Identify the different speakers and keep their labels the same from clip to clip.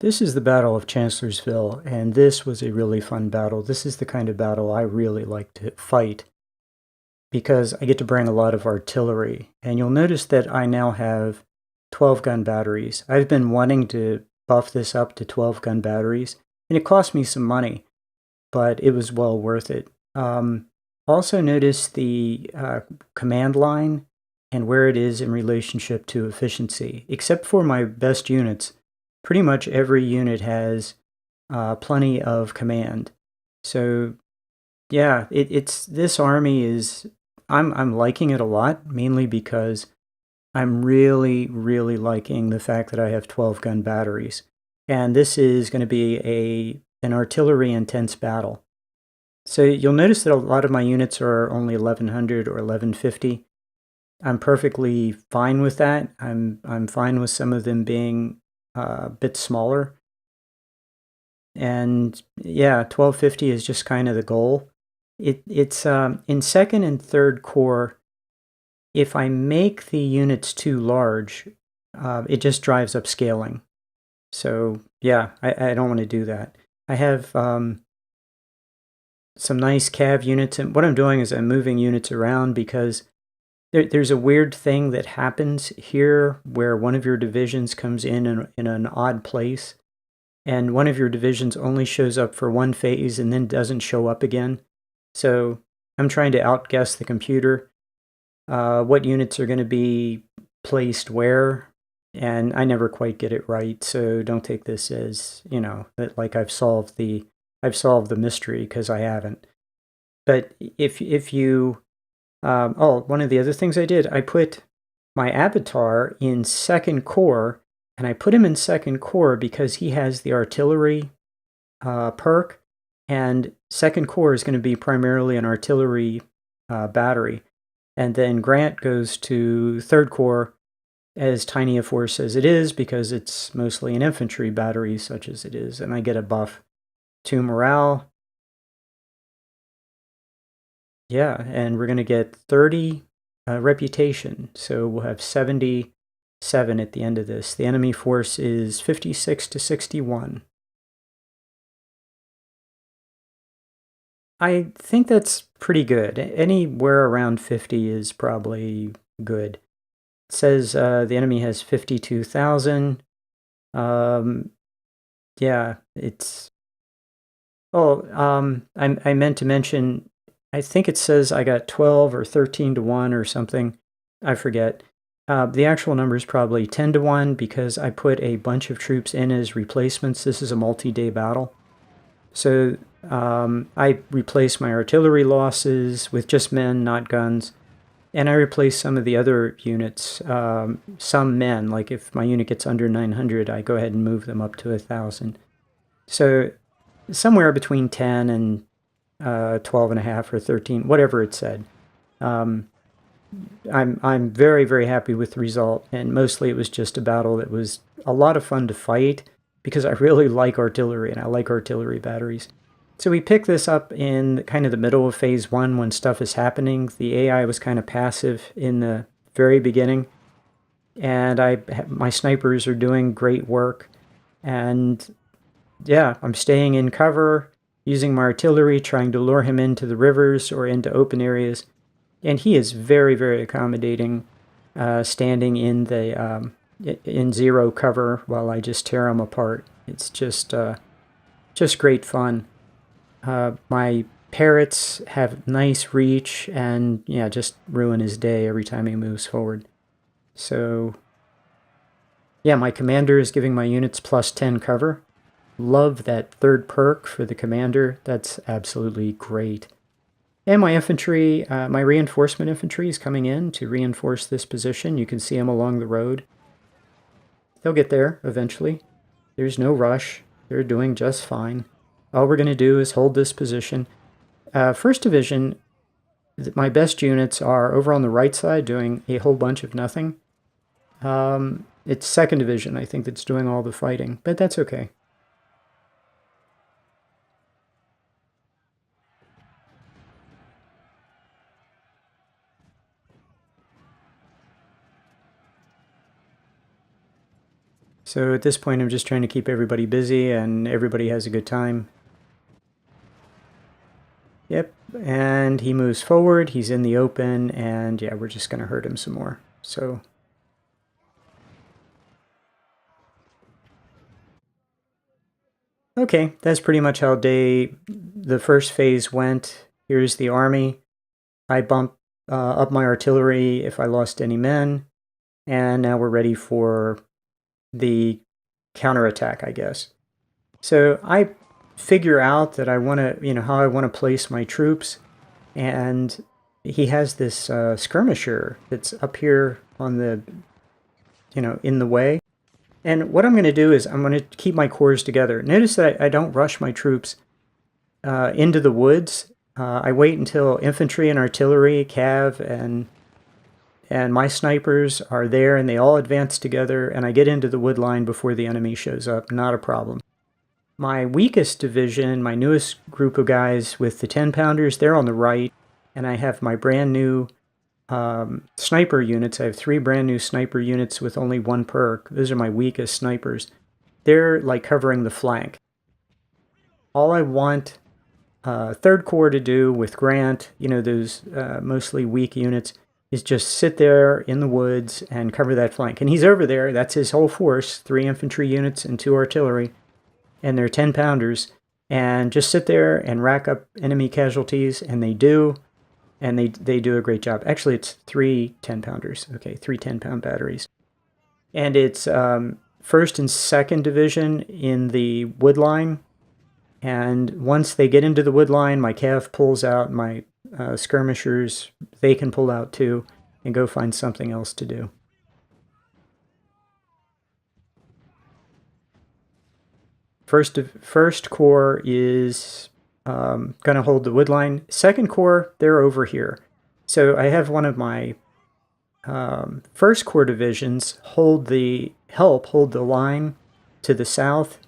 Speaker 1: This is the Battle of Chancellorsville, and this was a really fun battle. This is the kind of battle I really like to fight because I get to bring a lot of artillery. And you'll notice that I now have 12-gun batteries. I've been wanting to buff this up to 12-gun batteries, and it cost me some money, but it was well worth it. Also notice the command line and where it is in relationship to efficiency. Except for my best units, pretty much every unit has plenty of command. So yeah, it's this army is I'm liking it a lot, mainly because I'm really liking the fact that I have 12-gun batteries, and this is going to be an artillery intense battle. So you'll notice that a lot of my units are only 1100 or 1150. I'm perfectly fine with that. I'm fine with some of them being a bit smaller. And yeah, 1250 is just kind of the goal. It's in second and third corps, if I make the units too large, it just drives up scaling. So yeah, I don't want to do that. I have some nice cav units, and what I'm doing is I'm moving units around because there's a weird thing that happens here where one of your divisions comes in an odd place, and one of your divisions only shows up for one phase and then doesn't show up again. So I'm trying to outguess the computer what units are going to be placed where, and I never quite get it right. So don't take this as, you know, that like I've solved the mystery, because I haven't. But if you one of the other things I did, I put my avatar in second corps, and I put him in second corps because he has the artillery perk, and second corps is going to be primarily an artillery battery. And then Grant goes to third corps, as tiny a force as it is, because it's mostly an infantry battery such as it is, and I get a buff to morale. Yeah, and we're going to get 30 reputation, so we'll have 77 at the end of this. The enemy force is 56 to 61. I think that's pretty good. Anywhere around 50 is probably good. It says the enemy has 52,000. Yeah, it's... Oh, I meant to mention, I think it says I got 12 or 13 to 1 or something. I forget. The actual number is probably 10 to 1 because I put a bunch of troops in as replacements. This is a multi-day battle. So I replaced my artillery losses with just men, not guns. And I replaced some of the other units, some men. Like if my unit gets under 900, I go ahead and move them up to 1,000. So somewhere between 10 and 12 and a half or 13, whatever it said. I'm very happy with the result, and mostly it was just a battle that was a lot of fun to fight because I really like artillery and I like artillery batteries. So we picked this up in kind of the middle of phase 1 when stuff is happening. The AI was kind of passive in the very beginning, and my snipers are doing great work, and yeah, I'm staying in cover, using my artillery, trying to lure him into the rivers or into open areas. And he is very accommodating, standing in the in zero cover while I just tear him apart. It's just great fun. My parrots have nice reach, and yeah, just ruin his day every time he moves forward. So yeah, my commander is giving my units plus 10 cover. Love that third perk for the commander. That's absolutely great. And my infantry, my reinforcement infantry is coming in to reinforce this position. You can see them along the road. They'll get there eventually. There's no rush. They're doing just fine. All we're going to do is hold this position. First Division, my best units are over on the right side doing a whole bunch of nothing. It's Second Division, I think, that's doing all the fighting, but that's okay. So at this point, I'm just trying to keep everybody busy and everybody has a good time. Yep, and he moves forward, he's in the open, and yeah, we're just going to hurt him some more. So okay, that's pretty much how the first phase went. Here's the army. I bumped up my artillery if I lost any men, and now we're ready for the counterattack, I guess. So I figure out that I want to, how I want to place my troops, and he has this skirmisher that's up here on the, in the way. And what I'm going to do is I'm going to keep my corps together. Notice that I don't rush my troops into the woods. I wait until infantry and artillery, cav, and my snipers are there, and they all advance together, and I get into the wood line before the enemy shows up. Not a problem. My weakest division, my newest group of guys with the 10-pounders, they're on the right, and I have my brand new sniper units. I have 3 brand new sniper units with only 1 perk. Those are my weakest snipers. They're like covering the flank. All I want Third Corps to do with Grant, those mostly weak units, is just sit there in the woods and cover that flank. And he's over there. That's his whole force, 3 infantry units and 2 artillery, and they're 10-pounders. And just sit there and rack up enemy casualties, and they do. And they do a great job. Actually, it's 3 10-pounders. Okay, 3 10-pound batteries. And it's 1st and 2nd Division in the wood line. And once they get into the wood line, my cav pulls out, my skirmishers, they can pull out too and go find something else to do. First Corps is going to hold the wood line. 2nd Corps, they're over here. So I have one of my 1st Corps divisions hold the line to the south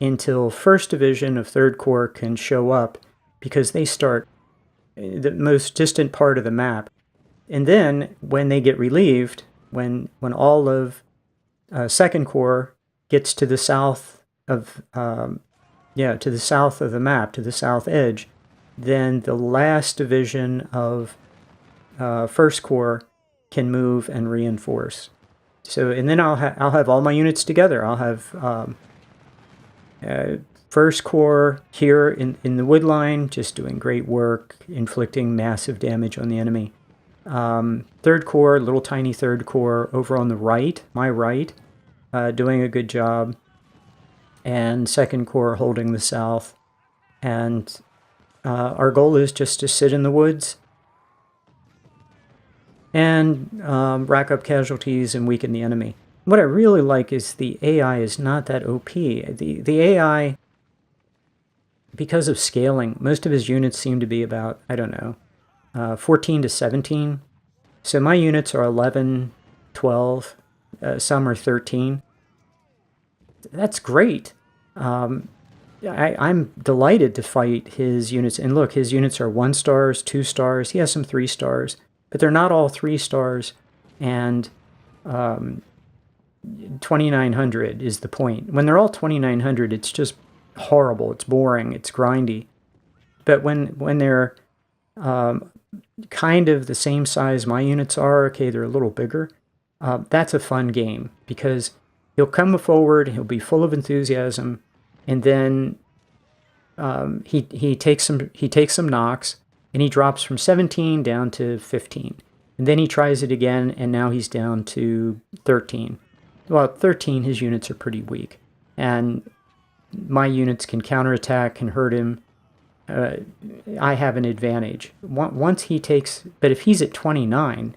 Speaker 1: until 1st Division of 3rd Corps can show up, because they start the most distant part of the map. And then when they get relieved, when all of 2nd Corps gets to the south of to the south of the map, to the south edge, then the last division of 1st Corps can move and reinforce. So, and then I'll have all my units together. I'll have 1st Corps here in the wood line, just doing great work, inflicting massive damage on the enemy. 3rd Corps, little tiny 3rd Corps over on the right, my right, doing a good job. And 2nd Corps holding the south. And our goal is just to sit in the woods and rack up casualties and weaken the enemy. What I really like is the AI is not that OP. The AI, because of scaling, most of his units seem to be about, 14 to 17. So my units are 11, 12, some are 13. That's great. I'm delighted to fight his units. And look, his units are 1 stars, 2 stars. He has some 3 stars, but they're not all 3 stars. And 2900 is the point. When they're all 2900, it's just horrible. It's boring. It's grindy. But when they're kind of the same size my units are, okay, they're a little bigger, that's a fun game, because he'll come forward, he'll be full of enthusiasm, and then he takes some knocks, and he drops from 17 down to 15. And then he tries it again, and now he's down to 13. Well, at 13, his units are pretty weak. And my units can counterattack, can hurt him. I have an advantage. Once he takes... But if he's at 29,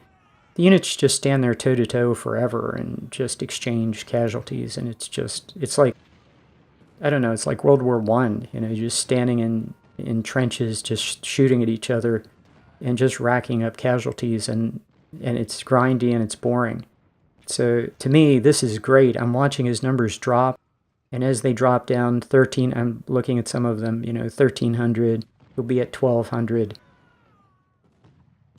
Speaker 1: the units just stand there toe-to-toe forever and just exchange casualties. And it's like... I don't know, it's like World War I, just standing in trenches, just shooting at each other and just racking up casualties, and it's grindy and it's boring. So to me, this is great. I'm watching his numbers drop, and as they drop down 13, I'm looking at some of them, 1300, he'll be at 1200.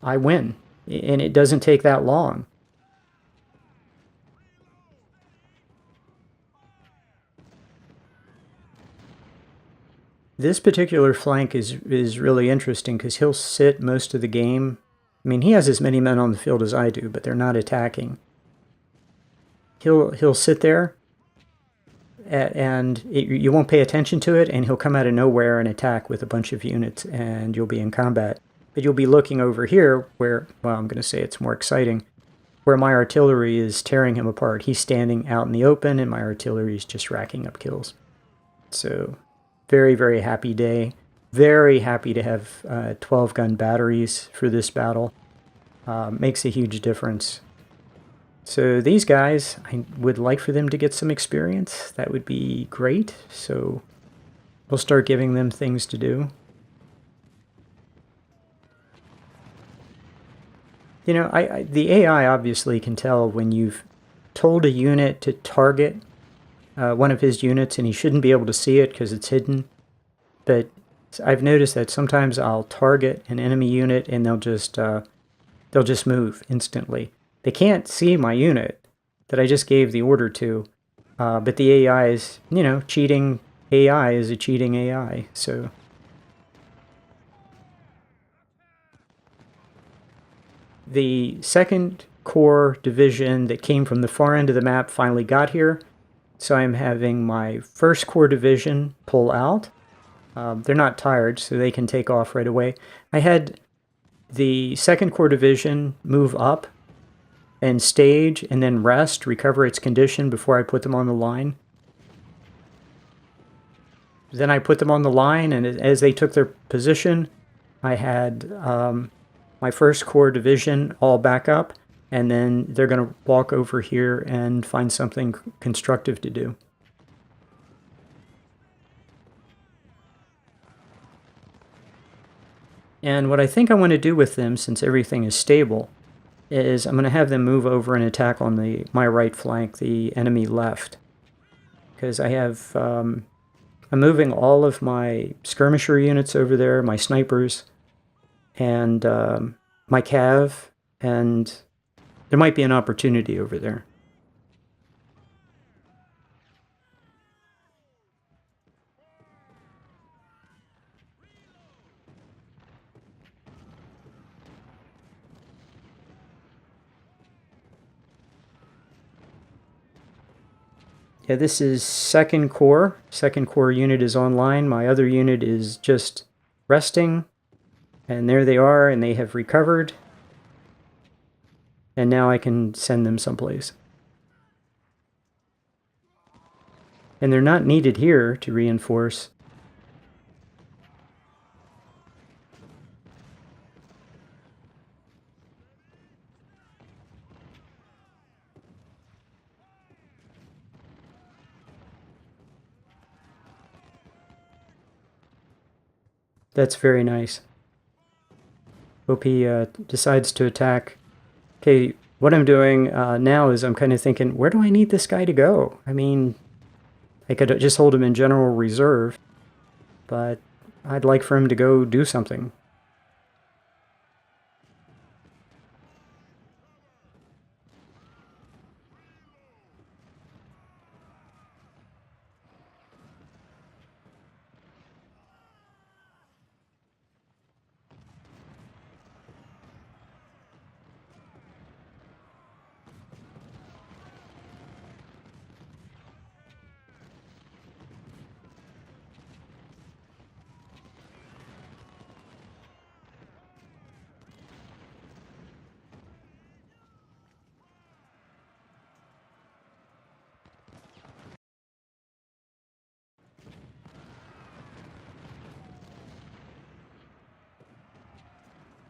Speaker 1: I win, and it doesn't take that long. This particular flank is really interesting because he'll sit most of the game. I mean, he has as many men on the field as I do, but they're not attacking. He'll sit there, and you won't pay attention to it, and he'll come out of nowhere and attack with a bunch of units, and you'll be in combat. But you'll be looking over here where, well, I'm going to say it's more exciting, where my artillery is tearing him apart. He's standing out in the open, and my artillery is just racking up kills. So, very, very happy day. Very happy to have 12-gun batteries for this battle. Makes a huge difference. So these guys, I would like for them to get some experience. That would be great. So we'll start giving them things to do. You know, the AI obviously can tell when you've told a unit to target one of his units, and he shouldn't be able to see it because it's hidden. But I've noticed that sometimes I'll target an enemy unit and they'll just move instantly. They can't see my unit that I just gave the order to, but the AI is, you know, cheating. AI is a cheating AI, so. The 2nd Corps division that came from the far end of the map finally got here, so I'm having my 1st Corps division pull out. They're not tired, so they can take off right away. I had the 2nd Corps division move up and stage and then rest, recover its condition before I put them on the line. Then I put them on the line, and as they took their position, I had my 1st Corps division all back up, and then they're going to walk over here and find something constructive to do. And what I think I want to do with them, since everything is stable, is I'm going to have them move over and attack on my right flank, the enemy left. Because I have, I'm moving all of my skirmisher units over there, my snipers, and my cav, and there might be an opportunity over there. Yeah, this is 2nd Corps. 2nd Corps unit is online. My other unit is just resting. And there they are, and they have recovered. And now I can send them someplace. And they're not needed here to reinforce. That's very nice. Hope he decides to attack. Okay, what I'm doing now is I'm kind of thinking, where do I need this guy to go? I mean, I could just hold him in general reserve, but I'd like for him to go do something.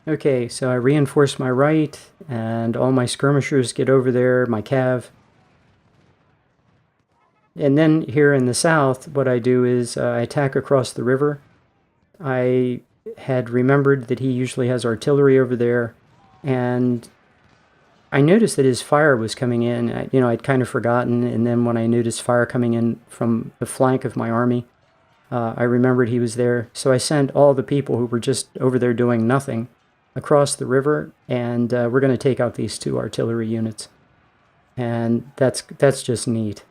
Speaker 1: Okay, so I reinforce my right, and all my skirmishers get over there, my cav. And then here in the south, what I do is I attack across the river. I had remembered that he usually has artillery over there, and I noticed that his fire was coming in. I'd kind of forgotten, and then when I noticed fire coming in from the flank of my army, I remembered he was there. So I sent all the people who were just over there doing nothing across the river, and we're going to take out these 2 artillery units. And that's just neat.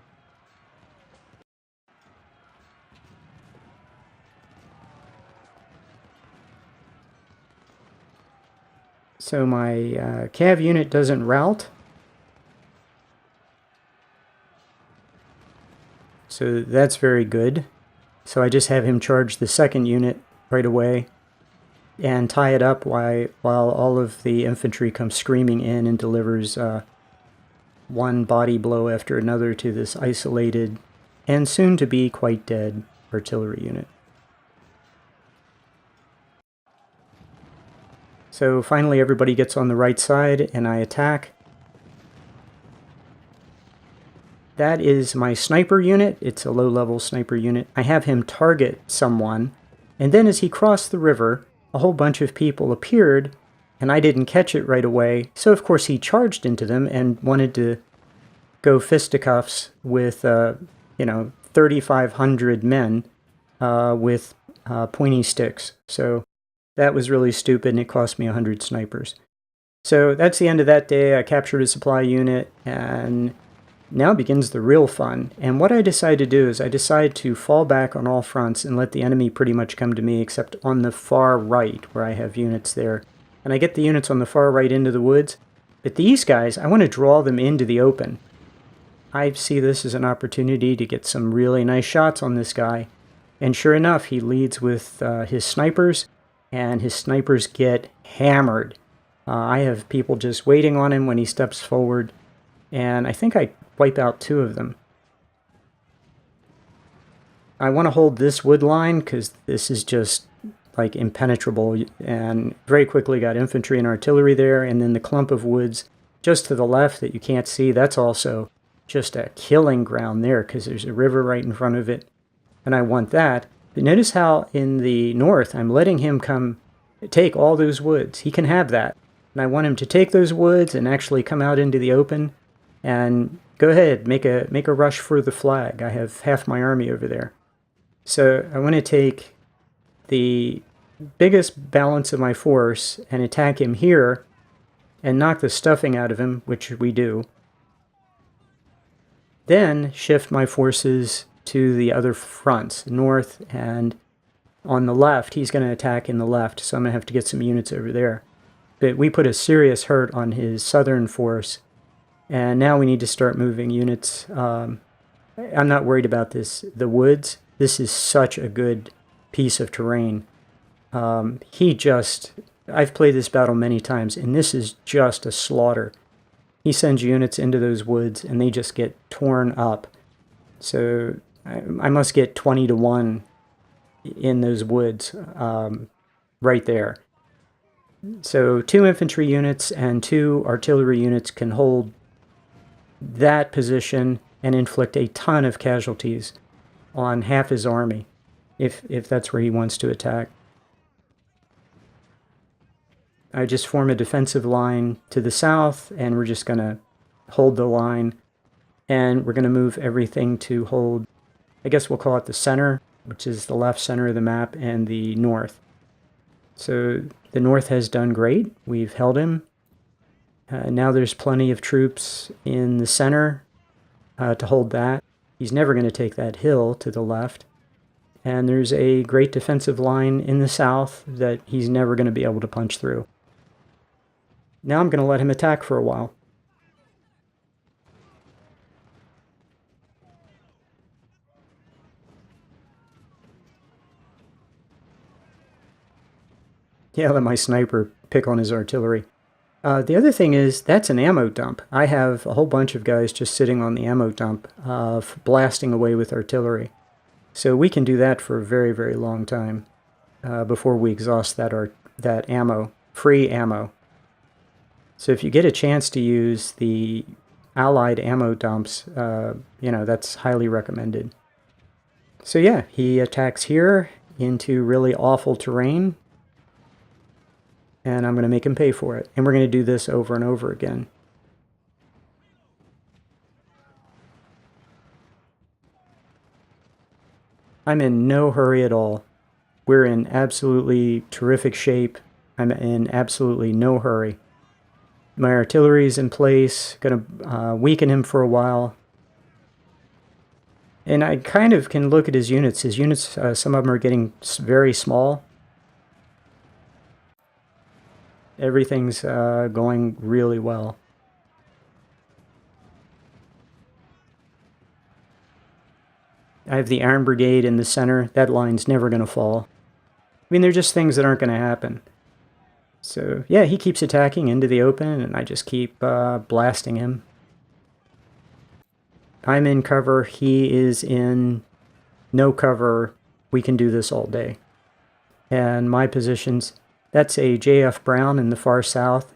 Speaker 1: So my cav unit doesn't rout. So that's very good. So I just have him charge the second unit right away and tie it up while all of the infantry comes screaming in and delivers one body blow after another to this isolated and soon to be quite dead artillery unit. So finally everybody gets on the right side and I attack. That is my sniper unit. It's a low-level sniper unit. I have him target someone, and then as he crossed the river, a whole bunch of people appeared, and I didn't catch it right away, so of course he charged into them and wanted to go fisticuffs with, 3,500 men with pointy sticks. So that was really stupid, and it cost me 100 snipers. So that's the end of that day. I captured a supply unit, and now begins the real fun. And what I decide to do is I decide to fall back on all fronts and let the enemy pretty much come to me, except on the far right, where I have units there. And I get the units on the far right into the woods. But these guys, I want to draw them into the open. I see this as an opportunity to get some really nice shots on this guy. And sure enough, he leads with his snipers, and his snipers get hammered. I have people just waiting on him when he steps forward, and I think I wipe out 2 of them. I want to hold this wood line because this is just like impenetrable, and very quickly got infantry and artillery there, and then the clump of woods just to the left that you can't see, that's also just a killing ground there because there's a river right in front of it, and I want that. But notice how in the north I'm letting him come take all those woods. He can have that, and I want him to take those woods and actually come out into the open and go ahead, make a rush for the flag. I have half my army over there. So I want to take the biggest balance of my force and attack him here and knock the stuffing out of him, which we do. Then shift my forces to the other fronts, north, and on the left, he's going to attack in the left, so I'm going to have to get some units over there. But we put a serious hurt on his southern force, and now we need to start moving units. I'm not worried about this. The woods, this is such a good piece of terrain. I've played this battle many times, and this is just a slaughter. He sends units into those woods, and they just get torn up. So I must get 20 to 1 in those woods right there. So 2 infantry units and 2 artillery units can hold that position and inflict a ton of casualties on half his army, if that's where he wants to attack. I just form a defensive line to the south, and we're just going to hold the line, and we're going to move everything to hold, I guess we'll call it the center, which is the left center of the map, and the north. So the north has done great. We've held him. Now there's plenty of troops in the center to hold that. He's never going to take that hill to the left. And there's a great defensive line in the south that he's never going to be able to punch through. Now I'm going to let him attack for a while. Yeah, let my sniper pick on his artillery. The other thing is, that's an ammo dump. I have a whole bunch of guys just sitting on the ammo dump, blasting away with artillery. So we can do that for a very, very long time before we exhaust that ammo, free ammo. So if you get a chance to use the Allied ammo dumps, that's highly recommended. So yeah, he attacks here into really awful terrain, and I'm going to make him pay for it. And we're going to do this over and over again. I'm in no hurry at all. We're in absolutely terrific shape. I'm in absolutely no hurry. My artillery is in place, going to weaken him for a while. And I kind of can look at his units. His units, some of them are getting very small. Everything's going really well. I have the Iron Brigade in the center. That line's never going to fall. I mean, they're just things that aren't going to happen. So, yeah, he keeps attacking into the open, and I just keep blasting him. I'm in cover. He is in no cover. We can do this all day. And my positions, that's a JF Brown in the far south,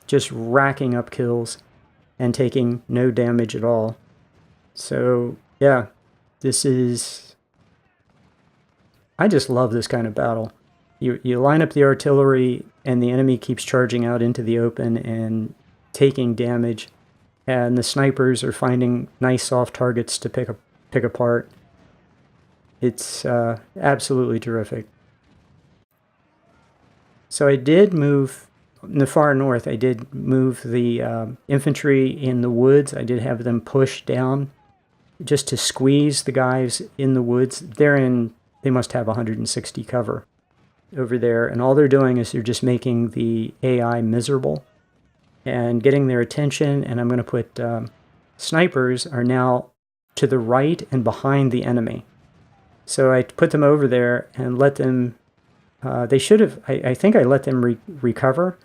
Speaker 1: just racking up kills and taking no damage at all. So, yeah, this is... I just love this kind of battle. You line up the artillery, and the enemy keeps charging out into the open and taking damage, and the snipers are finding nice soft targets to pick apart. It's absolutely terrific. So I did move, in the far north, I did move the infantry in the woods. I did have them push down just to squeeze the guys in the woods. They must have 160 cover over there, and all they're doing is they're just making the AI miserable and getting their attention. And I'm going to put snipers are now to the right and behind the enemy. So I put them over there and let them, they should have, I think I let them recover,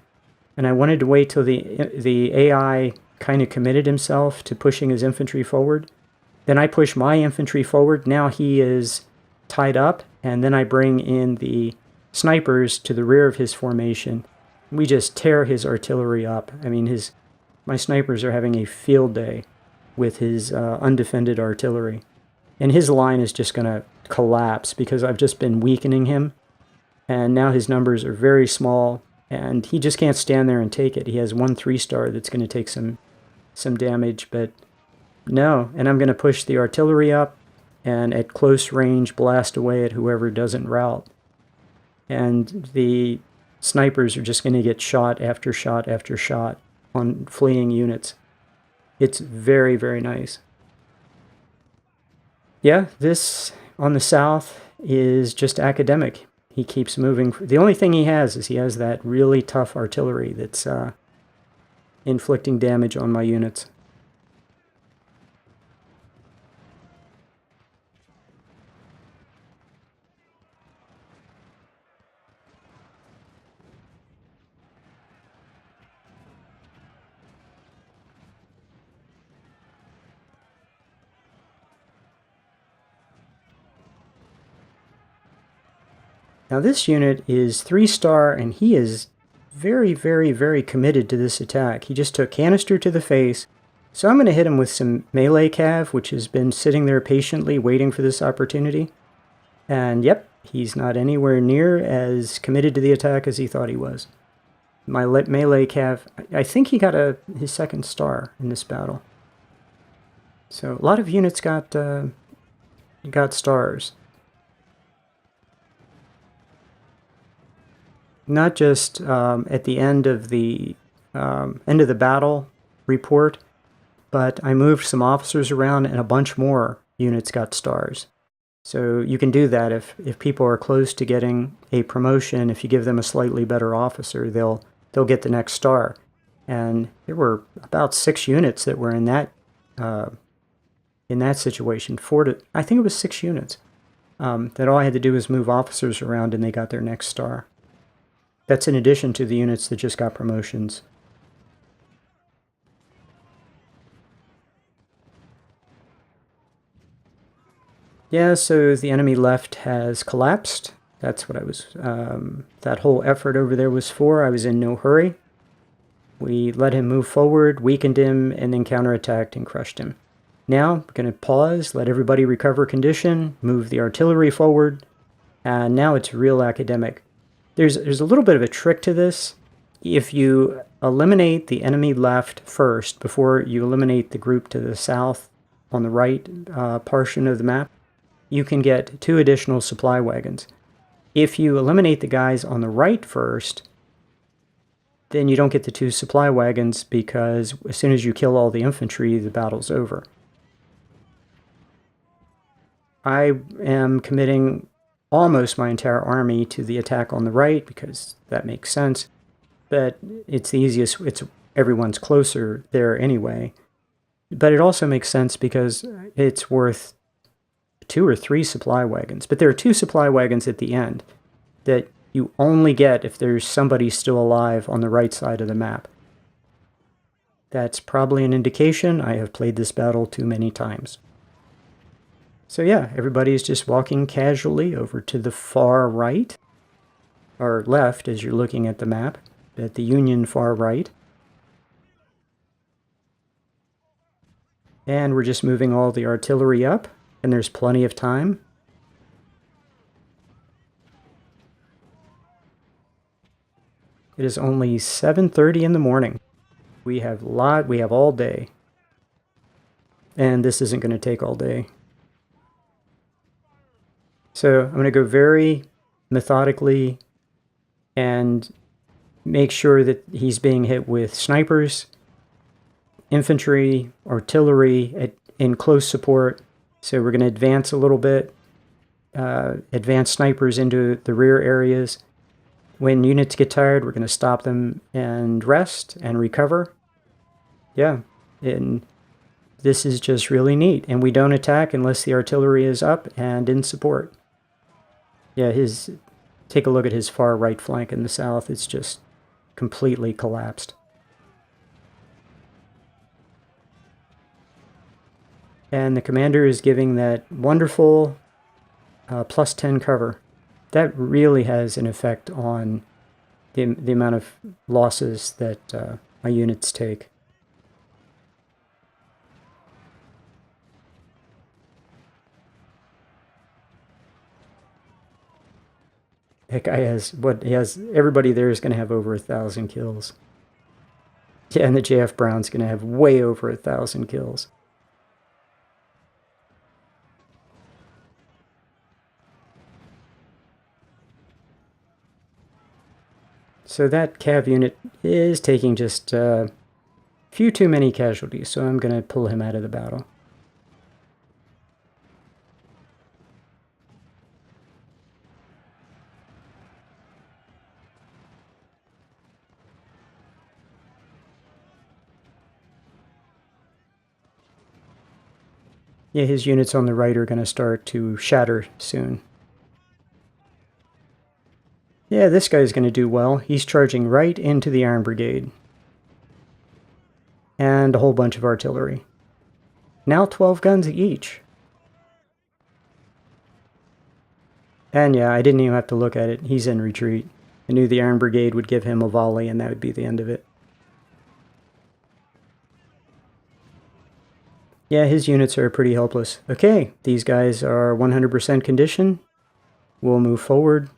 Speaker 1: and I wanted to wait till the AI kind of committed himself to pushing his infantry forward. Then I push my infantry forward. Now he is tied up, and then I bring in the snipers to the rear of his formation. We just tear his artillery up. I mean, my snipers are having a field day with his undefended artillery. And his line is just going to collapse because I've just been weakening him. And now his numbers are very small, and he just can't stand there and take it. He has one 3-star that's going to take some damage, but no. And I'm going to push the artillery up and at close range blast away at whoever doesn't rout. And the snipers are just going to get shot after shot after shot on fleeing units. It's very, very nice. Yeah, this on the south is just academic. He keeps moving. The only thing he has is he has that really tough artillery that's inflicting damage on my units. Now this unit is 3-star, and he is very, very, very committed to this attack. He just took canister to the face. So I'm going to hit him with some melee cav, which has been sitting there patiently waiting for this opportunity. And yep, he's not anywhere near as committed to the attack as he thought he was. My melee cav, I think he got his 2nd star in this battle. So a lot of units got stars. Not just at the end of the battle report, but I moved some officers around, and a bunch more units got stars. So you can do that if people are close to getting a promotion. If you give them a slightly better officer, they'll get the next star. And there were about 6 units that were in that situation. I think it was 6 units that all I had to do was move officers around, and they got their next star. That's in addition to the units that just got promotions. Yeah, so the enemy left has collapsed. That's what I was, that whole effort over there was for. I was in no hurry. We let him move forward, weakened him, and then counterattacked and crushed him. Now, we're going to pause, let everybody recover condition, move the artillery forward, and now it's real academic. There's a little bit of a trick to this. If you eliminate the enemy left first before you eliminate the group to the south on the right portion of the map, you can get 2 additional supply wagons. If you eliminate the guys on the right first, then you don't get the 2 supply wagons, because as soon as you kill all the infantry, the battle's over. I am committing almost my entire army to the attack on the right, because that makes sense. but it's the easiest. Everyone's closer there anyway. But it also makes sense because it's worth 2 or 3 supply wagons. But there are 2 supply wagons at the end that you only get if there's somebody still alive on the right side of the map. That's probably an indication I have played this battle too many times. So yeah, everybody's just walking casually over to the far right, or left as you're looking at the map, at the Union far right. And we're just moving all the artillery up, and there's plenty of time. It is only 7:30 in the morning. We have all day. And this isn't going to take all day. So I'm going to go very methodically and make sure that he's being hit with snipers, infantry, artillery in close support. So we're going to advance a little bit, advance snipers into the rear areas. When units get tired, we're going to stop them and rest and recover. Yeah, and this is just really neat. And we don't attack unless the artillery is up and in support. Yeah, take a look at his far right flank in the south. It's just completely collapsed. And the commander is giving that wonderful plus 10 cover. That really has an effect on the amount of losses that my units take. That guy everybody there is going to have over 1,000 kills. Yeah, and the JF Brown's going to have way over 1,000 kills. So that cav unit is taking just a few too many casualties, so I'm going to pull him out of the battle. Yeah, his units on the right are going to start to shatter soon. Yeah, this guy's going to do well. He's charging right into the Iron Brigade. And a whole bunch of artillery. Now 12 guns each. And yeah, I didn't even have to look at it. He's in retreat. I knew the Iron Brigade would give him a volley and that would be the end of it. Yeah, his units are pretty helpless. Okay, these guys are 100% condition. We'll move forward.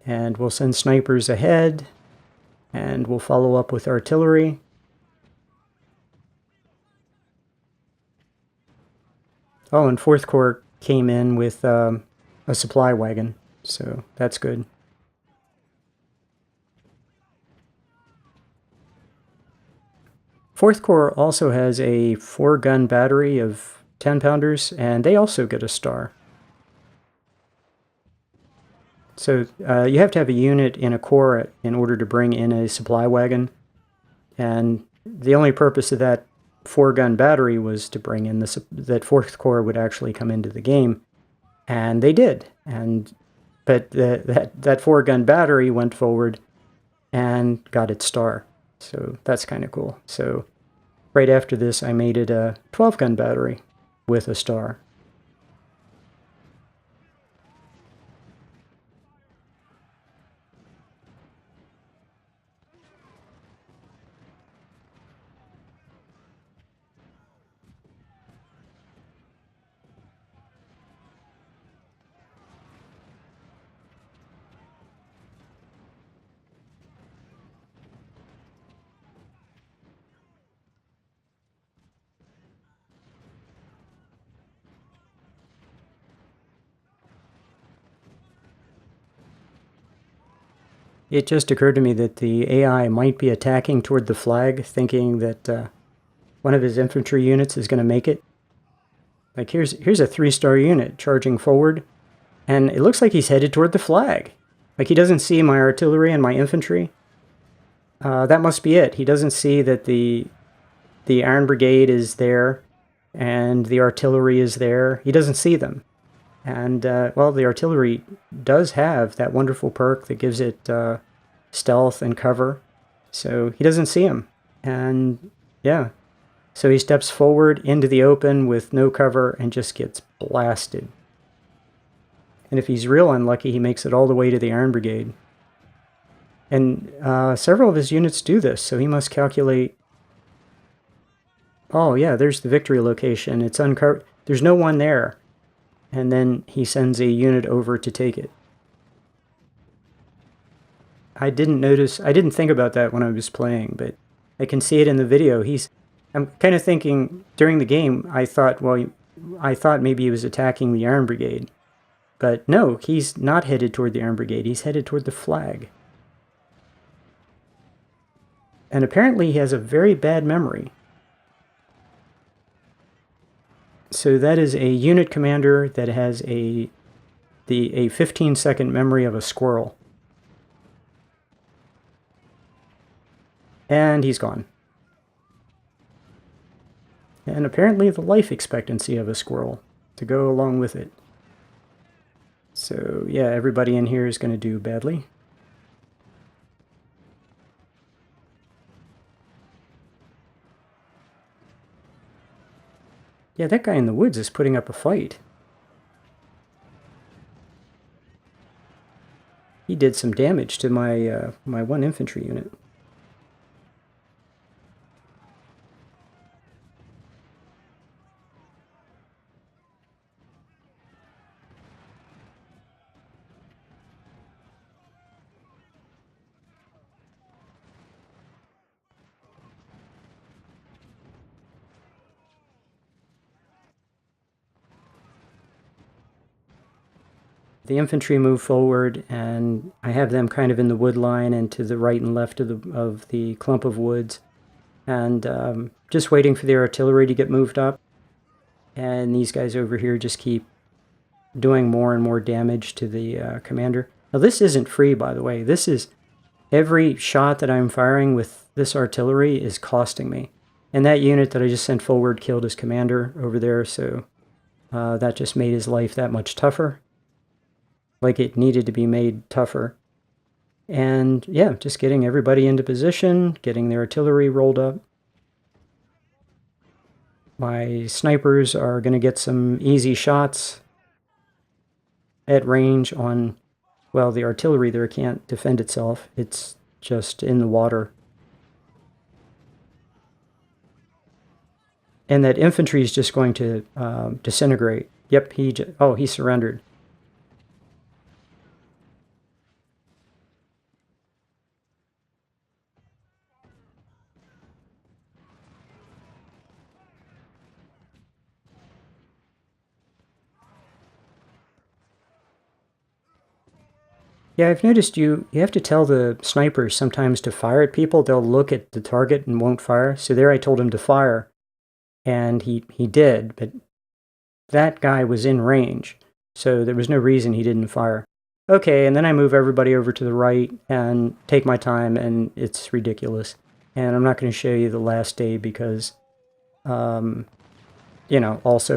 Speaker 1: And we'll send snipers ahead. And we'll follow up with artillery. Oh, and 4th Corps came in with a supply wagon. So that's good. Fourth Corps also has a 4-gun battery of 10-pounders, and they also get a star. So you have to have a unit in a corps in order to bring in a supply wagon, and the only purpose of that 4-gun battery was to bring in that 4th Corps would actually come into the game, and they did. But that 4-gun battery went forward and got its star. So that's kind of cool. So right after this, I made it a 12-gun battery with a star. It just occurred to me that the AI might be attacking toward the flag, thinking that one of his infantry units is going to make it. Like, here's a 3-star unit charging forward, and it looks like he's headed toward the flag. Like, he doesn't see my artillery and my infantry. That must be it. He doesn't see that the Iron Brigade is there and the artillery is there. He doesn't see them. And, well, the artillery does have that wonderful perk that gives it stealth and cover. So he doesn't see them. And, yeah. So he steps forward into the open with no cover and just gets blasted. And if he's real unlucky, he makes it all the way to the Iron Brigade. And several of his units do this, so he must calculate... Oh, yeah, there's the victory location. It's uncovered. There's no one there. And then he sends a unit over to take it. I didn't think about that when I was playing, but I can see it in the video. I'm kind of thinking, during the game, I thought maybe he was attacking the Iron Brigade. But no, he's not headed toward the Iron Brigade. He's headed toward the flag. And apparently he has a very bad memory. So that is a unit commander that has a 15-second memory of a squirrel. And he's gone. And apparently the life expectancy of a squirrel to go along with it. So yeah, everybody in here is going to do badly. Yeah, that guy in the woods is putting up a fight. He did some damage to my my one infantry unit. The infantry move forward, and I have them kind of in the wood line and to the right and left of the clump of woods, and just waiting for the artillery to get moved up. And these guys over here just keep doing more and more damage to the commander. Now this isn't free, by the way. This is every shot that I'm firing with this artillery is costing me. And that unit that I just sent forward killed his commander over there, so that just made his life that much tougher. Like it needed to be made tougher. And yeah, just getting everybody into position, getting their artillery rolled up. My snipers are going to get some easy shots at range on, well, the artillery there can't defend itself. It's just in the water. And that infantry is just going to disintegrate. Yep, he surrendered. Yeah, I've noticed you have to tell the snipers sometimes to fire at people. They'll look at the target and won't fire. So there I told him to fire, and he did, but that guy was in range, so there was no reason he didn't fire. Okay, and then I move everybody over to the right and take my time, and it's ridiculous. And I'm not going to show you the last day because, also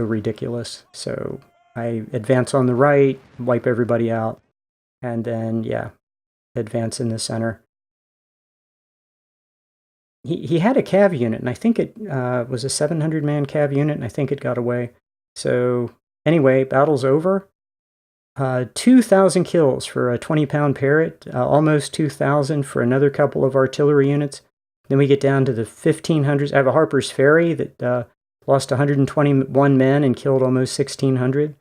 Speaker 1: ridiculous. So I advance on the right, wipe everybody out, and then, yeah, advance in the center. He had a cav unit, and I think it was a 700-man cav unit, and I think it got away. So anyway, battle's over. 2,000 kills for a 20-pound Parrot, almost 2,000 for another couple of artillery units. Then we get down to the 1,500s. I have a Harper's Ferry that lost 121 men and killed almost 1,600.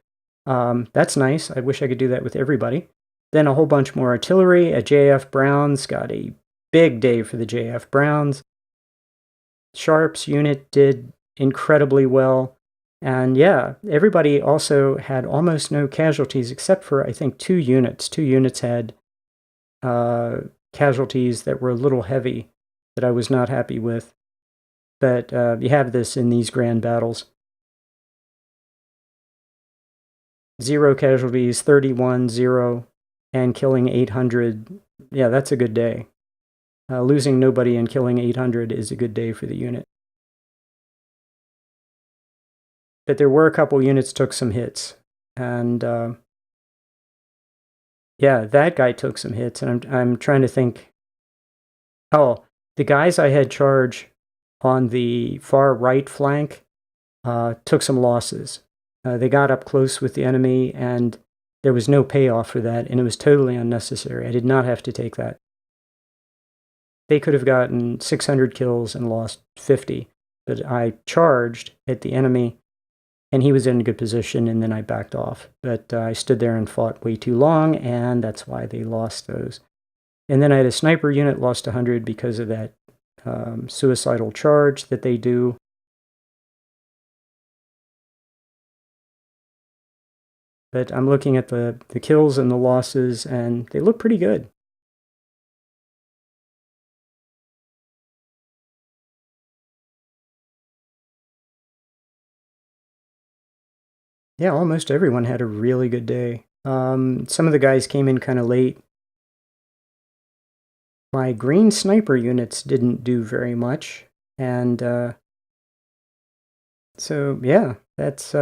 Speaker 1: That's nice. I wish I could do that with everybody. Then a whole bunch more artillery. A JF Browns, got a big day for the JF Browns. Sharp's unit did incredibly well. And yeah, everybody also had almost no casualties except for, I think, 2 units. 2 units had casualties that were a little heavy that I was not happy with. But you have this in these grand battles. 0 casualties, 31, 0, and killing 800. Yeah, that's a good day. Losing nobody and killing 800 is a good day for the unit. But there were a couple units took some hits. And yeah, that guy took some hits. And I'm trying to think. Oh, the guys I had charge on the far right flank took some losses. They got up close with the enemy, and there was no payoff for that, and it was totally unnecessary. I did not have to take that. They could have gotten 600 kills and lost 50, but I charged at the enemy, and he was in a good position, and then I backed off. But I stood there and fought way too long, and that's why they lost those. And then I had a sniper unit lost 100 because of that suicidal charge that they do. But I'm looking at the kills and the losses, and they look pretty good. Yeah, almost everyone had a really good day. Some of the guys came in kind of late. My green sniper units didn't do very much, and so yeah, that's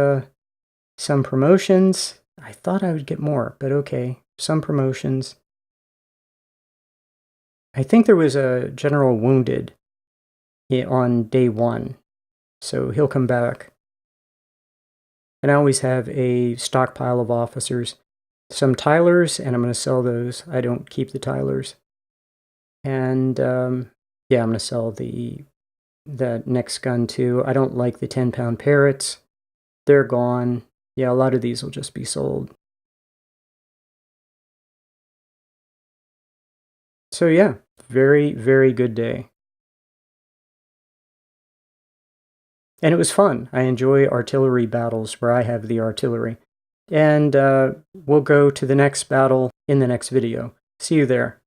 Speaker 1: some promotions. I thought I would get more, but okay, some promotions. I think there was a general wounded on day 1, so he'll come back. And I always have a stockpile of officers. Some Tylers, and I'm going to sell those. I don't keep the Tylers. And yeah, I'm going to sell that next gun too. I don't like the 10-pound Parrots. They're gone. Yeah, a lot of these will just be sold. So yeah, very, very good day. And it was fun. I enjoy artillery battles where I have the artillery. And we'll go to the next battle in the next video. See you there.